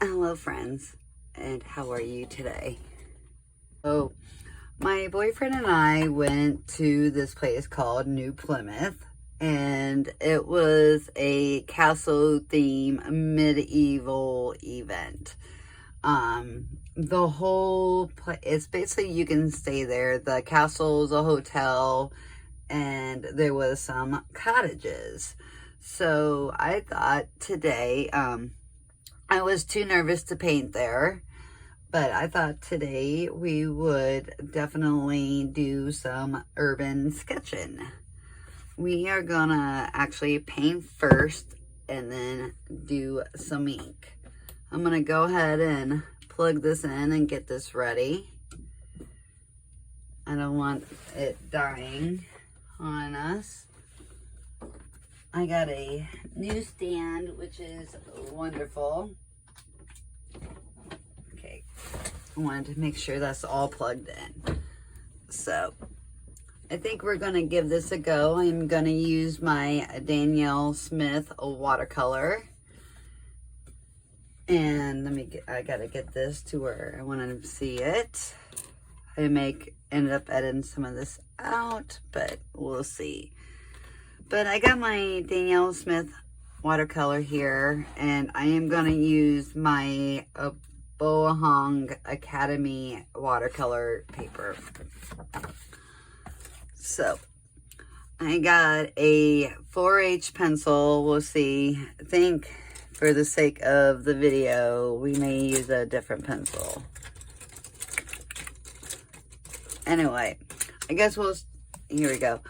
Hello friends, and how are you today? So, my boyfriend and I went to this place called New Plymouth, and it was a castle theme medieval event. The whole place, it's basically you can stay there. The castle is a hotel, and there was some cottages. So I thought today, I was too nervous to paint there, but I thought today we would definitely do some urban sketching. We are gonna actually paint first and then do some ink. I'm gonna go ahead and plug this in and get this ready. I don't want it dying on us. I got a new stand, which is wonderful. Okay, I wanted to make sure that's all plugged in. So, I think we're going to give this a go. I'm going to use my Danielle Smith watercolor. And I got to get this to where I want to see it. I ended up editing some of this out, but we'll see. But I got my Danielle Smith watercolor here, and I am going to use my Boahong Academy watercolor paper. So, I got a 4H pencil. We'll see. I think for the sake of the video, we may use a different pencil. Anyway, I guess here we go.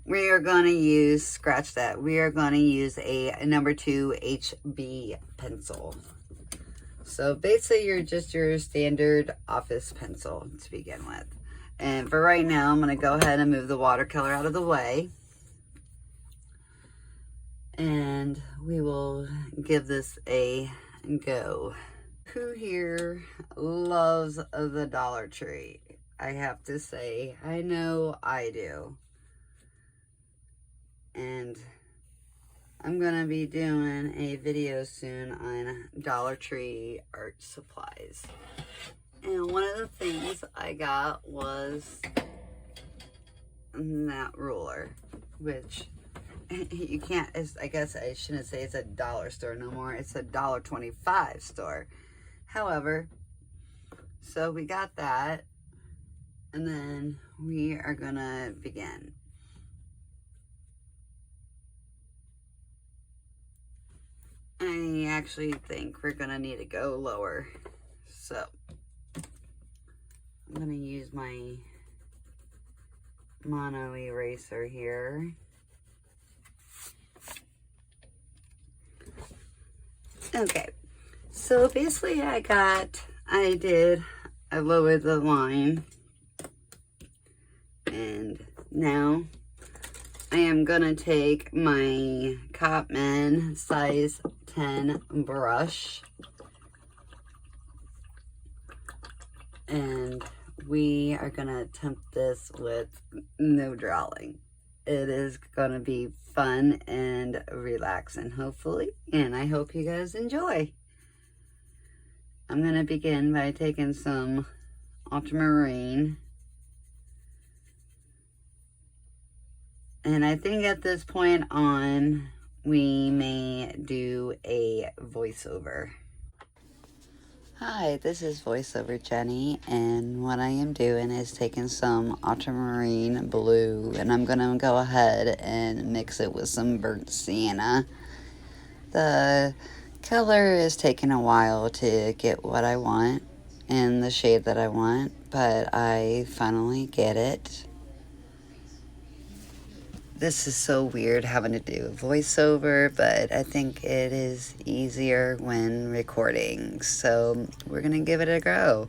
We are going to use, scratch that, we are going to use a number 2 HB pencil. So basically you're just your standard office pencil to begin with. And for right now, I'm going to go ahead and move the watercolor out of the way. And we will give this a go. Who here loves the Dollar Tree? I have to say, I know I do. And I'm going to be doing a video soon on Dollar Tree art supplies. And one of the things I got was that ruler, which you can't, I guess I shouldn't say it's a dollar store no more. It's a $1.25 store. However, so we got that, and then we are going to begin. I actually think we're gonna need to go lower. So I'm gonna use my mono eraser here. Okay, so basically I lowered the line, and now I am gonna take my Copman size 10 brush, and we are gonna attempt this with no drawing. It is gonna be fun and relaxing, hopefully, and I hope you guys enjoy. I'm gonna begin by taking some ultramarine. And I think at this point on, we may do a voiceover. Hi, this is voiceover Jenny, and what I am doing is taking some ultramarine blue, and I'm gonna go ahead and mix it with some burnt sienna. The color is taking a while to get what I want and the shade that I want, but I finally get it. This is so weird having to do a voiceover, but I think it is easier when recording. So we're going to give it a go.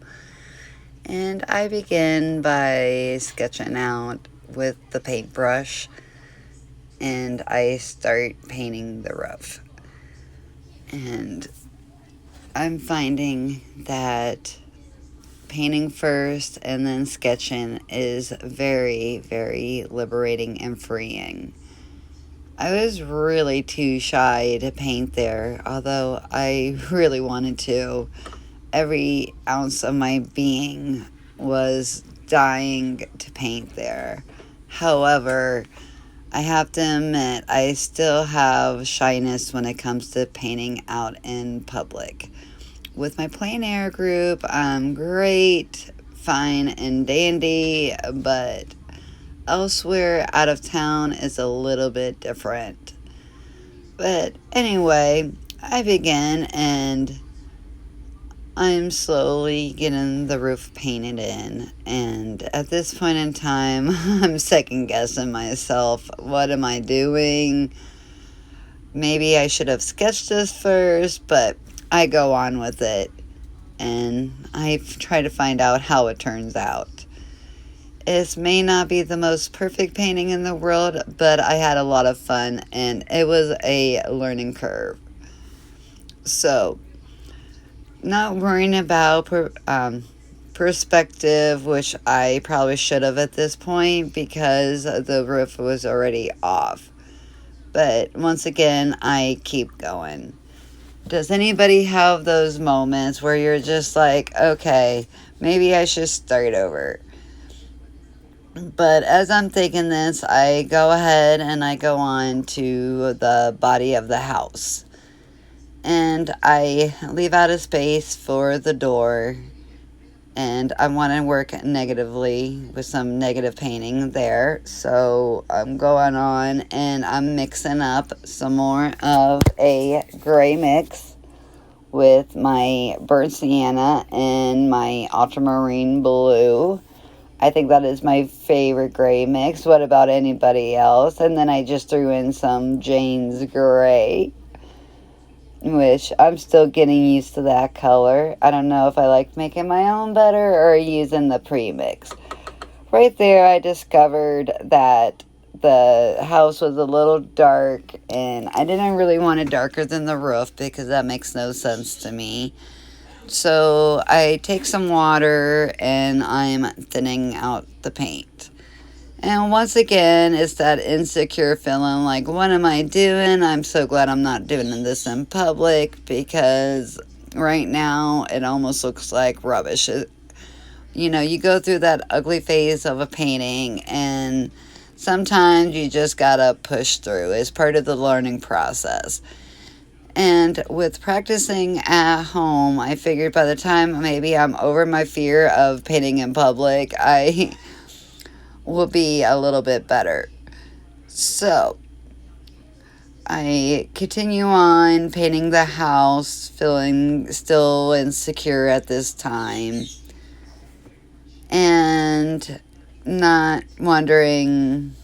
And I begin by sketching out with the paintbrush, and I start painting the roof. And I'm finding that painting first and then sketching is very, very liberating and freeing. I was really too shy to paint there, although I really wanted to. Every ounce of my being was dying to paint there. However, I have to admit, I still have shyness when it comes to painting out in public. With my plein air group, I'm great, fine, and dandy, but elsewhere out of town is a little bit different. But anyway, I begin and I'm slowly getting the roof painted in, and at this point in time, I'm second guessing myself. What am I doing? Maybe I should have sketched this first, but I go on with it, and I try to find out how it turns out. It may not be the most perfect painting in the world, but I had a lot of fun, and it was a learning curve. So, not worrying about perspective, which I probably should have at this point because the roof was already off. But once again, I keep going. Does anybody have those moments where you're just like, okay, maybe I should start over? But as I'm thinking this, I go ahead and I go on to the body of the house. And I leave out a space for the door, and I want to work negatively with some negative painting there. So I'm going on and I'm mixing up some more of a gray mix with my burnt sienna and my ultramarine blue. I think that is my favorite gray mix. What about anybody else? And then I just threw in some Jane's gray, which I'm still getting used to that color. I don't know if I like making my own better or using the premix. Right there, I discovered that the house was a little dark, and I didn't really want it darker than the roof because that makes no sense to me. So I take some water and I'm thinning out the paint. And once again, it's that insecure feeling like, what am I doing? I'm so glad I'm not doing this in public because right now it almost looks like rubbish. You know, you go through that ugly phase of a painting and sometimes you just gotta push through. It's part of the learning process. And with practicing at home, I figured by the time maybe I'm over my fear of painting in public, I will be a little bit better. So I continue on painting the house, feeling still insecure at this time, and not wondering,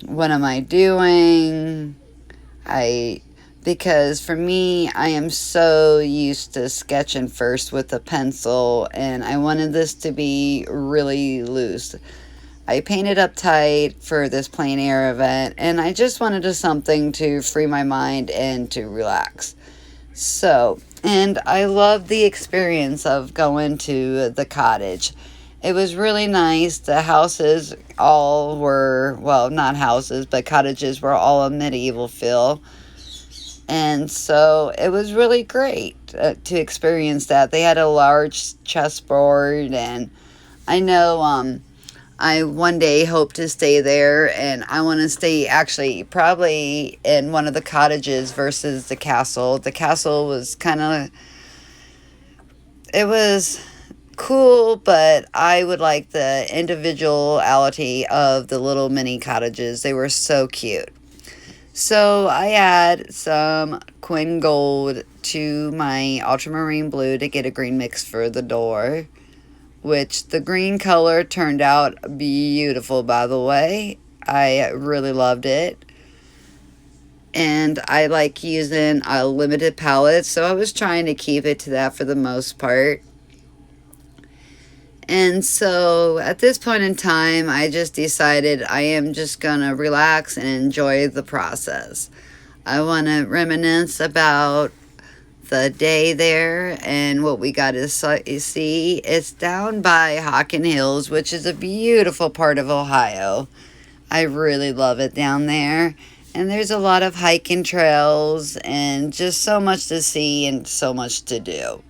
what am I doing? Because for me, I am so used to sketching first with a pencil, and I wanted this to be really loose. I painted up tight for this plein air event, and I just wanted something to free my mind and to relax. So, and I loved the experience of going to the cottage. It was really nice. The houses all were, well, not houses, but cottages were all a medieval feel. And so it was really great to experience that. They had a large chessboard, and I know I one day hope to stay there, and I want to stay actually probably in one of the cottages versus the castle. The castle was it was cool, but I would like the individuality of the little mini cottages. They were so cute. So I add some Quinn Gold to my ultramarine blue to get a green mix for the door, which the green color turned out beautiful, by the way. I really loved it. And I like using a limited palette, so I was trying to keep it to that for the most part. And so at this point in time, I just decided I am just going to relax and enjoy the process. I want to reminisce about the day there and what we got to see. It's down by Hockin Hills, which is a beautiful part of Ohio. I really love it down there. And there's a lot of hiking trails and just so much to see and so much to do.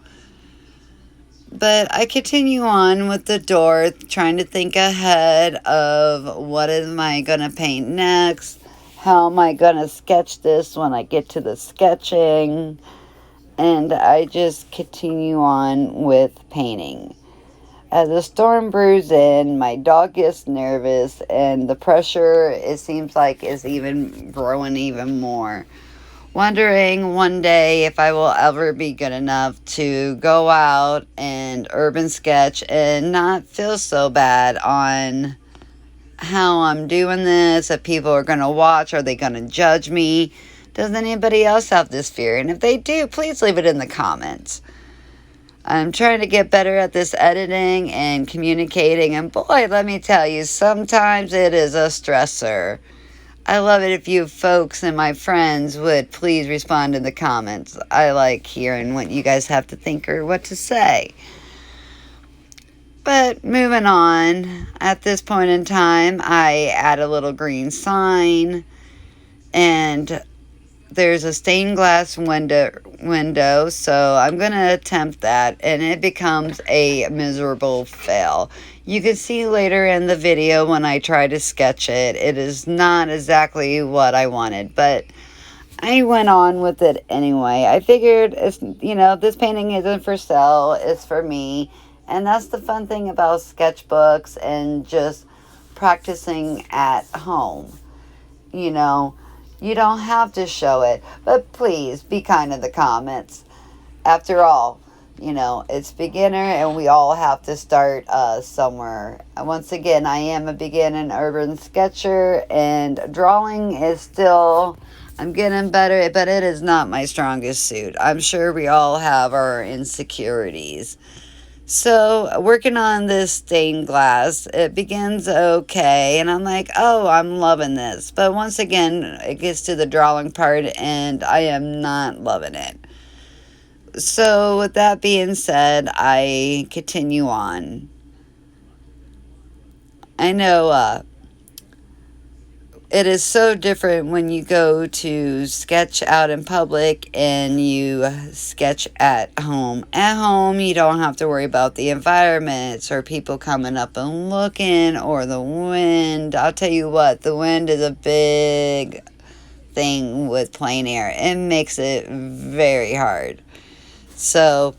But I continue on with the door, trying to think ahead of what am I going to paint next? How am I going to sketch this when I get to the sketching? And I just continue on with painting. As the storm brews in, my dog gets nervous, and the pressure, it seems like, is even growing even more. Wondering one day if I will ever be good enough to go out and urban sketch and not feel so bad on how I'm doing this, if people are going to watch, are they going to judge me? Does anybody else have this fear? And if they do, please leave it in the comments. I'm trying to get better at this editing and communicating, and boy, let me tell you, sometimes it is a stressor. I love it if you folks and my friends would please respond in the comments. I like hearing what you guys have to think or what to say. But moving on, at this point in time, I add a little green sign, and there's a stained glass window, so I'm going to attempt that, and it becomes a miserable fail. You can see later in the video when I try to sketch it, it is not exactly what I wanted, but I went on with it anyway. I figured, this painting isn't for sale, it's for me, and that's the fun thing about sketchbooks and just practicing at home. You don't have to show it, but please be kind in the comments. After all, it's beginner and we all have to start somewhere. Once again, I am a beginner urban sketcher, and drawing is still, I'm getting better, but it is not my strongest suit. I'm sure we all have our insecurities. So, working on this stained glass, it begins okay, and I'm like, oh, I'm loving this. But once again, it gets to the drawing part, and I am not loving it. So, with that being said, I continue on. I know, it is so different when you go to sketch out in public and you sketch at home. At home, you don't have to worry about the environments or people coming up and looking or the wind. I'll tell you what, the wind is a big thing with plein air. It makes it very hard. So,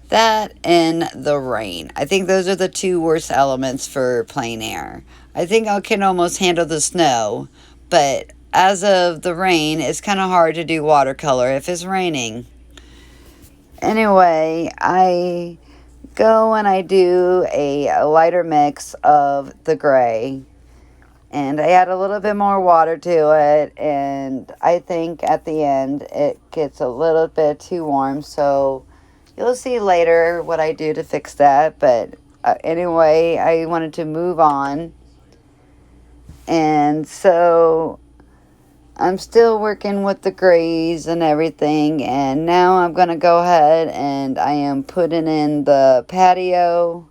that and the rain. I think those are the two worst elements for plein air. I think I can almost handle the snow, but as of the rain, it's kind of hard to do watercolor if it's raining. Anyway, I go and I do a lighter mix of the gray, and I add a little bit more water to it, and I think at the end it gets a little bit too warm, so you'll see later what I do to fix that. But anyway, I wanted to move on. And so I'm still working with the grays and everything. And now I'm going to go ahead and I am putting in the patio,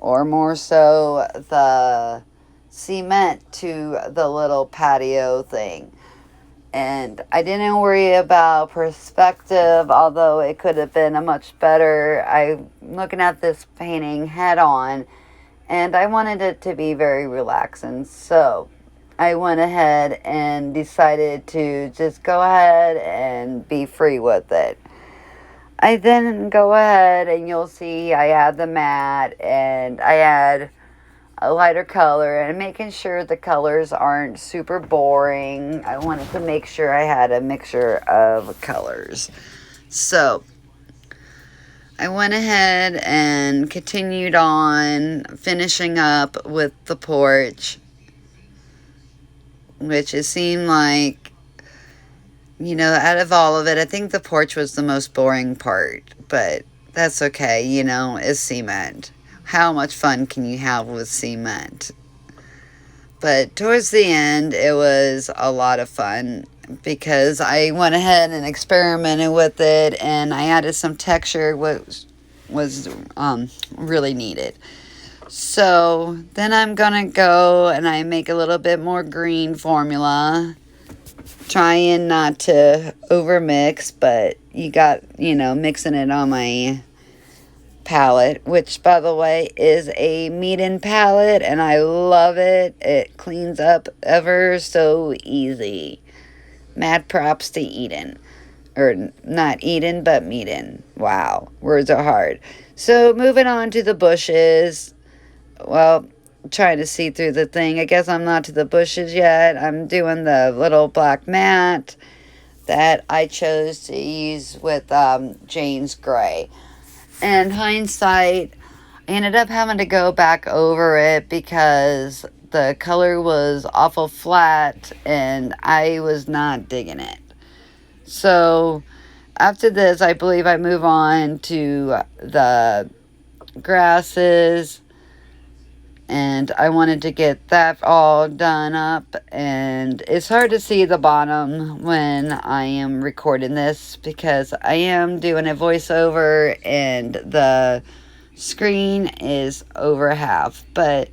or more so the cement to the little patio thing. And I didn't worry about perspective, although it could have been a much better. I'm looking at this painting head on, and I wanted it to be very relaxing. So I went ahead and decided to just go ahead and be free with it. I then go ahead and you'll see I add the matte and I add a lighter color, and making sure the colors aren't super boring. I wanted to make sure I had a mixture of colors. So I went ahead and continued on finishing up with the porch, which it seemed like, out of all of it, I think the porch was the most boring part, but that's okay, it's cement. How much fun can you have with cement? But towards the end, it was a lot of fun because I went ahead and experimented with it, and I added some texture, which was really needed. So then I'm gonna go and I make a little bit more green formula, trying not to overmix, but mixing it on my palette, which by the way is a Meeden palette, and I love it. It cleans up ever so easy. Mad props to Eden. Or not Eden, but Meeden. Wow, words are hard. So moving on to the bushes. Well, trying to see through the thing. I guess I'm not to the bushes yet. I'm doing the little black mat that I chose to use with Jane's Gray. And hindsight, I ended up having to go back over it because the color was awful flat and I was not digging it. So after this, I believe I move on to the grasses, and I wanted to get that all done up, and it's hard to see the bottom when I am recording this because I am doing a voiceover and the screen is over half, but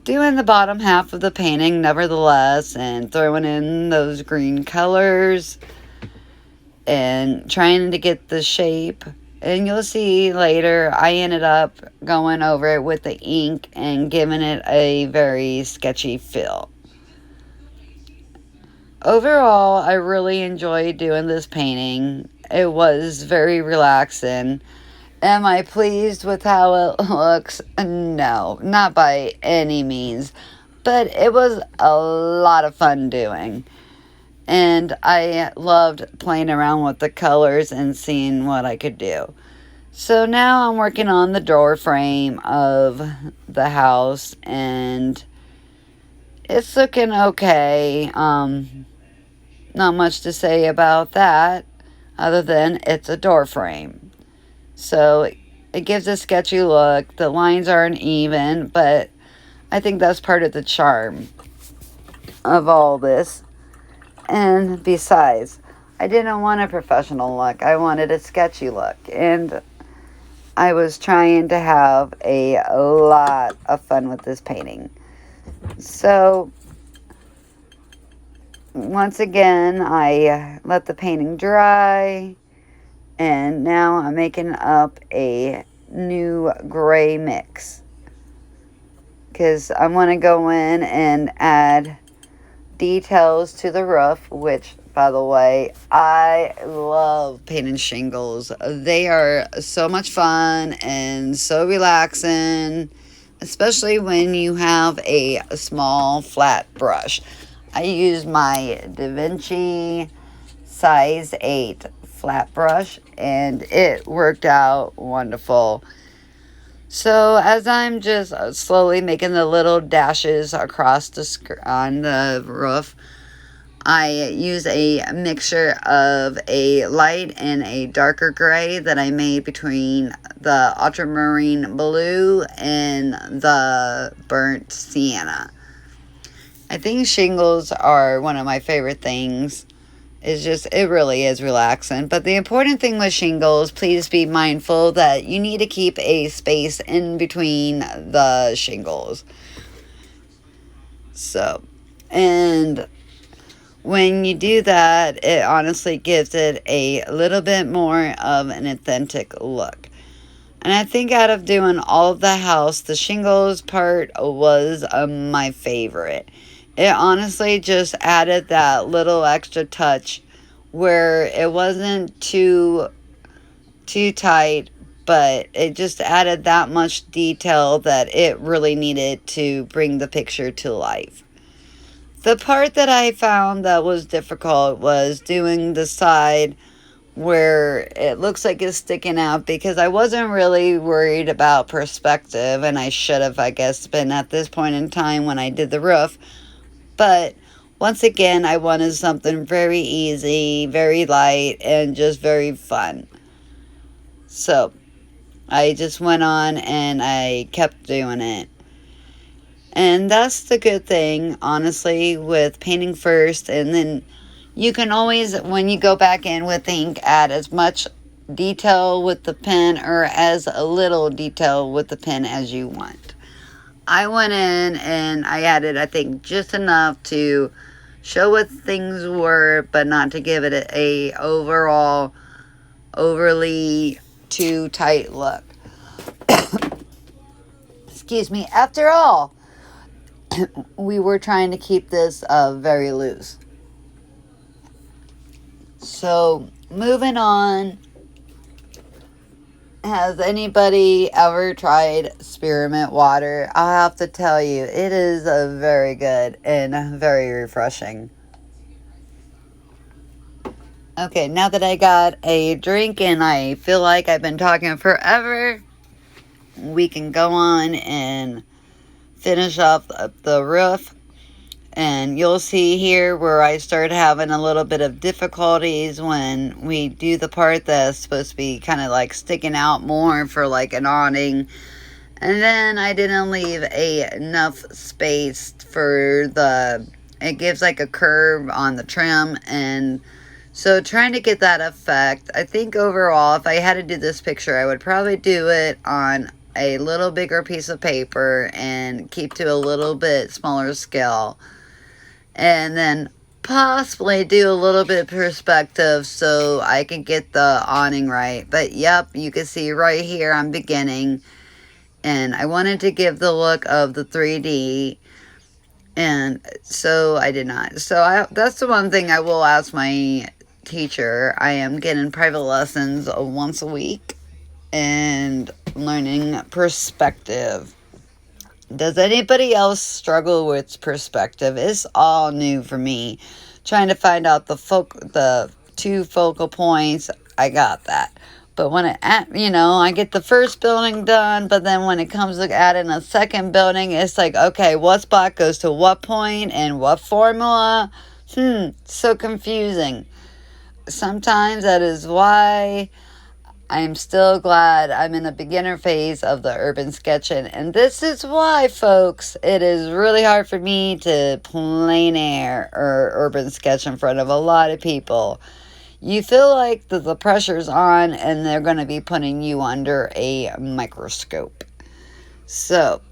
doing the bottom half of the painting nevertheless, and throwing in those green colors and trying to get the shape. And you'll see later, I ended up going over it with the ink and giving it a very sketchy feel. Overall, I really enjoyed doing this painting. It was very relaxing. Am I pleased with how it looks? No, not by any means. But it was a lot of fun doing. And I loved playing around with the colors and seeing what I could do. So now I'm working on the door frame of the house, and it's looking okay. Not much to say about that other than it's a door frame. So it gives a sketchy look. The lines aren't even, but I think that's part of the charm of all this. And besides, I didn't want a professional look. I wanted a sketchy look. And I was trying to have a lot of fun with this painting. So, once again, I let the painting dry. And now I'm making up a new gray mix. Because I want to go in and add details to the roof, which, by the way, I love painting shingles. They are so much fun and so relaxing, especially when you have a small flat brush. I use my Da Vinci size 8 flat brush, and it worked out wonderful. So as I'm just slowly making the little dashes across on the roof, I use a mixture of a light and a darker gray that I made between the ultramarine blue and the burnt sienna. I think shingles are one of my favorite things. It really is relaxing. But the important thing with shingles, please be mindful that you need to keep a space in between the shingles. So, and when you do that, it honestly gives it a little bit more of an authentic look. And I think out of doing all of the house, the shingles part was my favorite. It honestly just added that little extra touch where it wasn't too tight, but it just added that much detail that it really needed to bring the picture to life. The part that I found that was difficult was doing the side where it looks like it's sticking out, because I wasn't really worried about perspective, and I should have, I guess, been at this point in time when I did the roof. But once again, I wanted something very easy, very light, and just very fun. So I just went on and I kept doing it. And that's the good thing, honestly, with painting first. And then you can always, when you go back in with ink, add as much detail with the pen or as a little detail with the pen as you want. I went in and I added, I think, just enough to show what things were, but not to give it a overall overly too tight look. Excuse me. After all, we were trying to keep this very loose. So, moving on. Has anybody ever tried spearmint water? I'll have to tell you, it is very good and very refreshing. Okay, now that I got a drink and I feel like I've been talking forever, we can go on and finish off the roof. And you'll see here where I start having a little bit of difficulties when we do the part that's supposed to be kind of like sticking out more for like an awning. And then I didn't leave enough space for it gives like a curve on the trim. And so trying to get that effect, I think overall, if I had to do this picture, I would probably do it on a little bigger piece of paper and keep to a little bit smaller scale. And then possibly do a little bit of perspective so I can get the awning right. But yep, you can see right here I'm beginning. And I wanted to give the look of the 3D. And so I did not. So that's the one thing I will ask my teacher. I am getting private lessons once a week and learning perspective. Does anybody else struggle with perspective? It's all new for me. Trying to find out the 2 focal points, I got that. But when I get the first building done, but then when it comes to adding a second building, it's like, okay, what spot goes to what point and what formula? So confusing. Sometimes that is why I am still glad I'm in a beginner phase of the urban sketching. And this is why, folks, it is really hard for me to plein air or urban sketch in front of a lot of people. You feel like the pressure's on and they're going to be putting you under a microscope. So,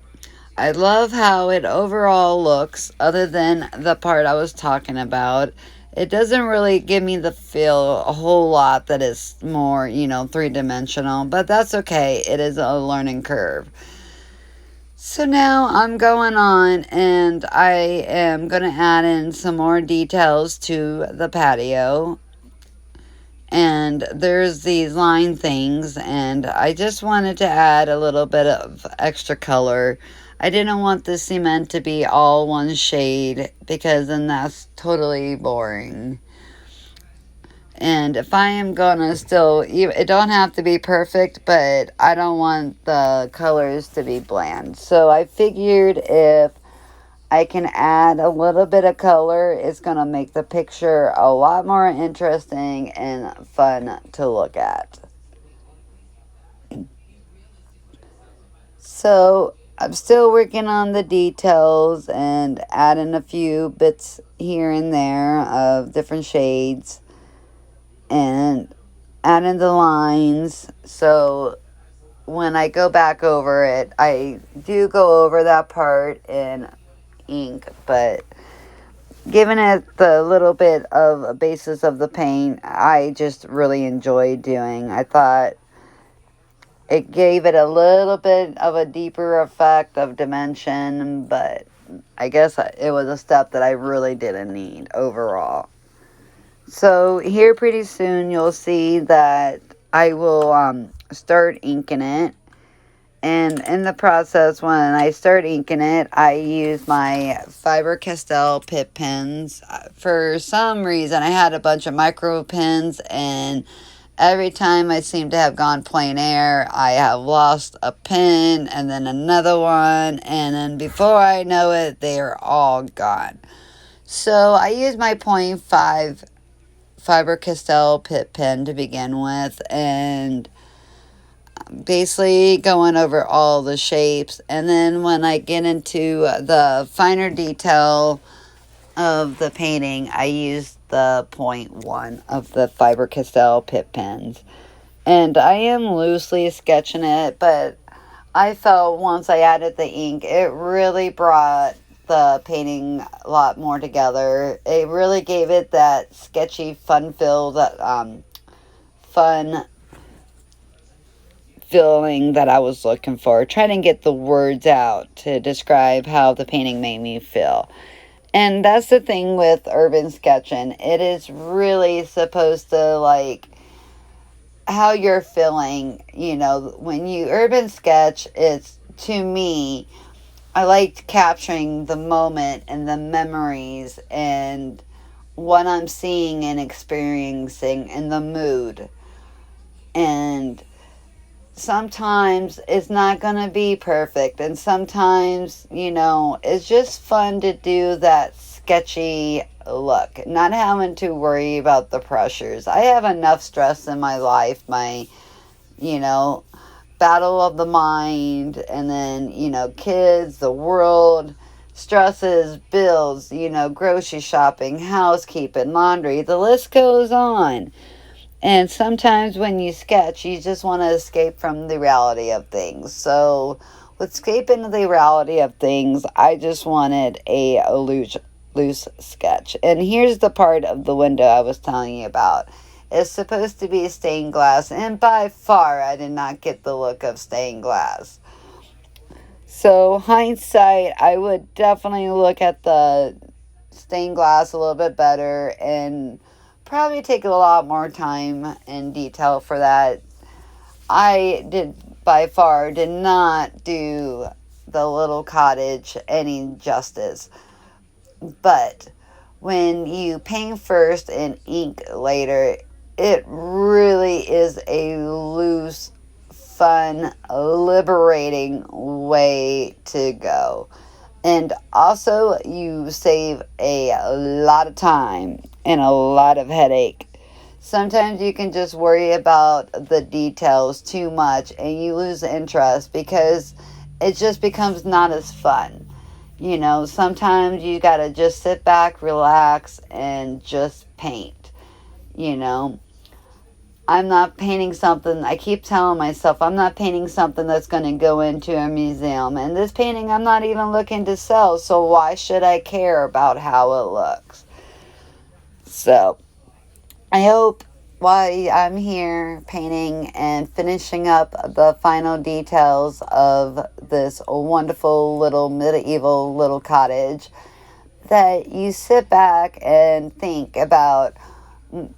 I love how it overall looks, other than the part I was talking about. It doesn't really give me the feel a whole lot that is more, 3-dimensional. But that's okay. It is a learning curve. So now I'm going on and I am going to add in some more details to the patio. And there's these line things. And I just wanted to add a little bit of extra color. I didn't want the cement to be all one shade because then that's totally boring. And if I am gonna it don't have to be perfect, but I don't want the colors to be bland. So I figured if I can add a little bit of color, it's gonna make the picture a lot more interesting and fun to look at. So I'm still working on the details and adding a few bits here and there of different shades and adding the lines. So when I go back over it, I do go over that part in ink, but giving it the little bit of a basis of the paint, I just really enjoyed doing. I thought it gave it a little bit of a deeper effect of dimension, but I guess it was a step that I really didn't need overall. So here pretty soon you'll see that I will start inking it. And in the process, when I start inking it, I use my Faber-Castell Pitt pens. For some reason, I had a bunch of micro pens, and every time I seem to have gone plein air, I have lost a pen and then another one, and then before I know it, they are all gone. So I use my .5 Faber-Castell Pitt pen to begin with, and basically going over all the shapes. And then when I get into the finer detail of the painting, I use the .1 of the Faber-Castell Pitt pens. And I am loosely sketching it, but I felt once I added the ink, it really brought the painting a lot more together. It really gave it that sketchy, fun-filled, fun feeling that I was looking for. Trying to get the words out to describe how the painting made me feel. And that's the thing with urban sketching. It is really supposed to, like, how you're feeling. You know, when you urban sketch, it's, to me, I liked capturing the moment and the memories and what I'm seeing and experiencing and the mood. And sometimes it's not going to be perfect. And sometimes, you know, it's just fun to do that sketchy look. Not having to worry about the pressures. I have enough stress in my life. My, you know, battle of the mind, and then, you know, kids, the world, stresses, bills, you know, grocery shopping, housekeeping, laundry, the list goes on. And sometimes when you sketch, you just want to escape from the reality of things. So with escaping the reality of things, I just wanted a loose sketch. And here's the part of the window I was telling you about. It's supposed to be stained glass, and by far I did not get the look of stained glass. So hindsight, I would definitely look at the stained glass a little bit better and probably take a lot more time and detail for that. I by far did not do the little cottage any justice. But when you paint first and ink later, it really is a loose, fun, liberating way to go. And also, you save a lot of time and a lot of headache. Sometimes you can just worry about the details too much and you lose interest because it just becomes not as fun. You know, sometimes you gotta just sit back, relax, and just paint. You know, I'm not painting something, I keep telling myself, I'm not painting something that's going to go into a museum. And this painting I'm not even looking to sell, so why should I care about how it looks? So, I hope while I'm here painting and finishing up the final details of this wonderful little medieval little cottage, that you sit back and think about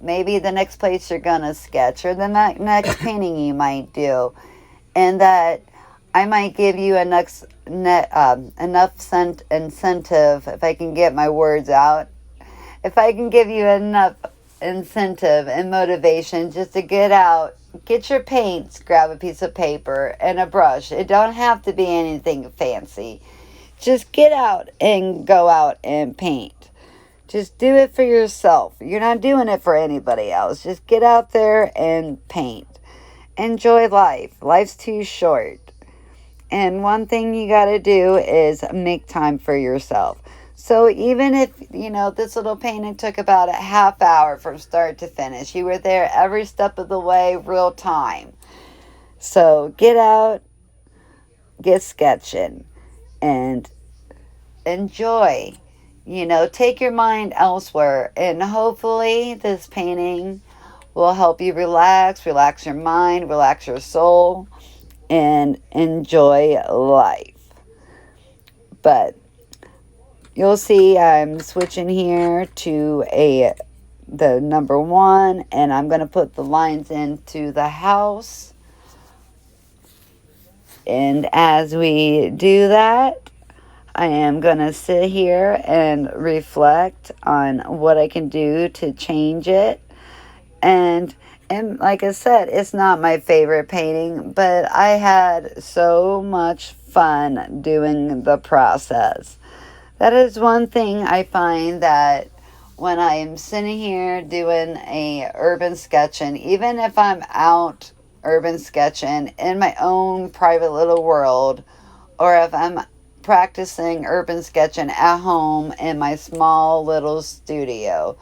maybe the next place you're going to sketch or the next painting you might do. And that I might give you enough incentive, if I can get my words out, if I can give you enough incentive and motivation just to get out, get your paints, grab a piece of paper and a brush. It don't have to be anything fancy. Just get out and go out and paint. Just do it for yourself. You're not doing it for anybody else. Just get out there and paint. Enjoy life. Life's too short. And one thing you got to do is make time for yourself. So even if, you know, this little painting took about a half hour from start to finish, you were there every step of the way, real time. So get out, get sketching, and enjoy. You know, take your mind elsewhere, and hopefully this painting will help you relax your mind, relax your soul, and enjoy life. But you'll see I'm switching here to the number 1, and I'm going to put the lines into the house. And as we do that, I am going to sit here and reflect on what I can do to change it. And like I said, it's not my favorite painting, but I had so much fun doing the process. That is one thing I find, that when I'm sitting here doing a urban sketching, even if I'm out urban sketching in my own private little world, or if I'm practicing urban sketching at home in my small little studio,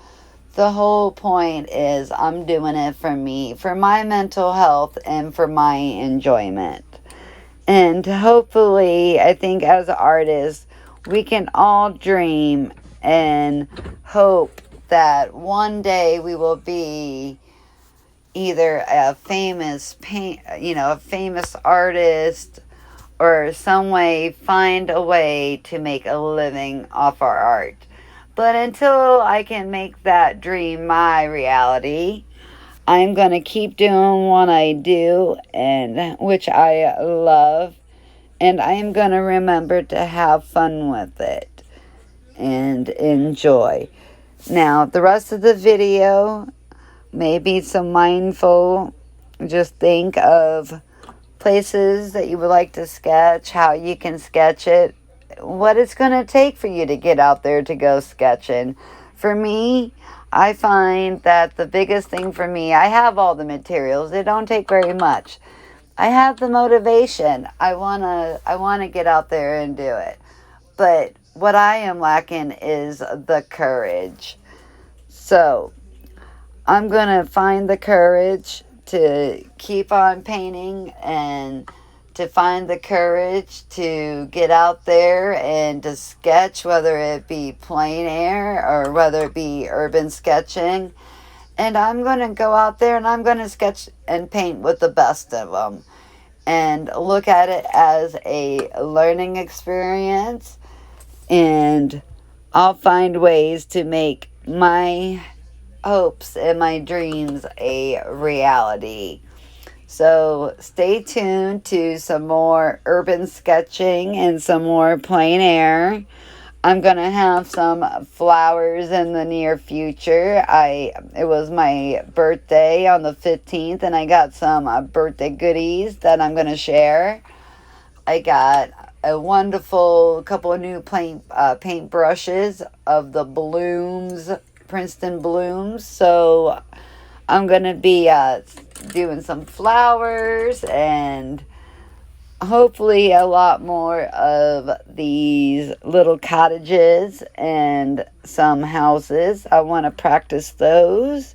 the whole point is I'm doing it for me, for my mental health, and for my enjoyment. And hopefully, I think as artists, we can all dream and hope that one day we will be either a famous a famous artist, or some way find a way to make a living off our art. But until I can make that dream my reality, I'm going to keep doing what I do, and which I love, and I'm going to remember to have fun with it and enjoy. Now, the rest of the video may be some mindful, just think of places that you would like to sketch, how you can sketch it, what it's going to take for you to get out there to go sketching. For me, I find that the biggest thing for me, I have all the materials. It don't take very much. I have the motivation. I wanna get out there and do it. But what I am lacking is the courage. So I'm gonna find the courage to keep on painting, and to find the courage to get out there and to sketch, whether it be plein air or whether it be urban sketching. And I'm going to go out there and I'm going to sketch and paint with the best of them, and look at it as a learning experience. And I'll find ways to make my hopes and my dreams a reality. So stay tuned to some more urban sketching and some more plein air. I'm going to have some flowers in the near future. It was my birthday on the 15th, and I got some birthday goodies that I'm going to share. I got a wonderful couple of new paint brushes of the blooms, Princeton blooms. So I'm going to be doing some flowers, and hopefully a lot more of these little cottages and some houses. I want to practice those.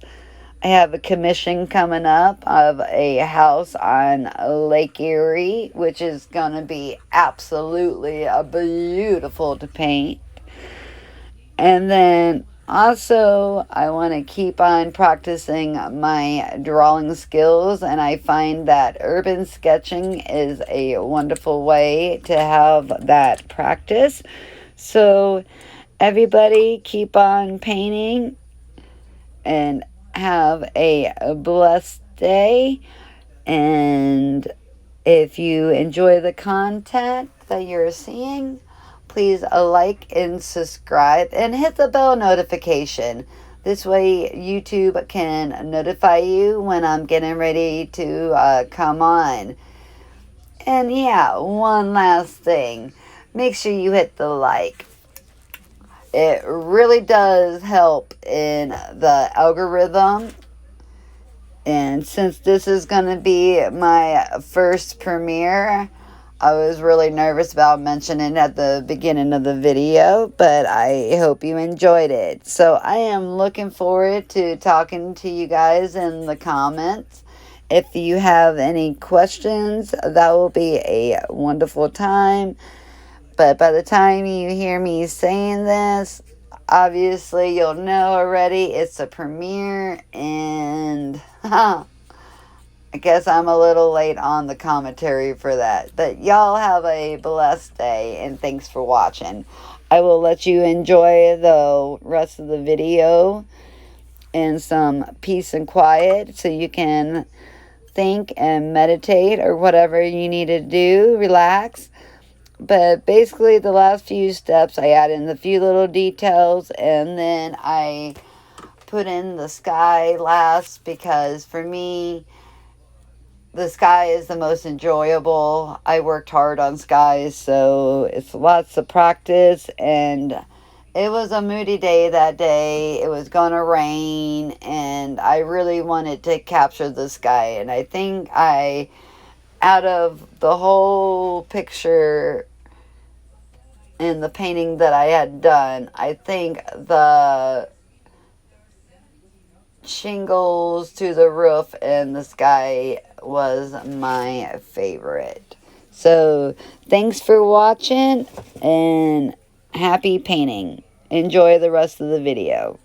I have a commission coming up of a house on Lake Erie, which is going to be absolutely beautiful to paint. And then also, I want to keep on practicing my drawing skills, and I find that urban sketching is a wonderful way to have that practice. So, everybody keep on painting and have a blessed day. And if you enjoy the content that you're seeing, please like and subscribe and hit the bell notification. This way YouTube can notify you when I'm getting ready to come on. And yeah, one last thing. Make sure you hit the like. It really does help in the algorithm. And since this is going to be my first premiere, I was really nervous about mentioning it at the beginning of the video, but I hope you enjoyed it. So I am looking forward to talking to you guys in the comments. If you have any questions, that will be a wonderful time. But by the time you hear me saying this, obviously you'll know already it's a premiere, and I guess I'm a little late on the commentary for that. But y'all have a blessed day, and thanks for watching. I will let you enjoy the rest of the video in some peace and quiet, so you can think and meditate or whatever you need to do. Relax. But basically the last few steps, I add in a few little details, and then I put in the sky last, because for me, the sky is the most enjoyable. I worked hard on skies, so it's lots of practice. And it was a moody day that day. It was gonna rain, and I really wanted to capture the sky. And I think out of the whole picture in the painting that I had done, I think the shingles to the roof and the sky was my favorite. So, thanks for watching, and happy painting. Enjoy the rest of the video.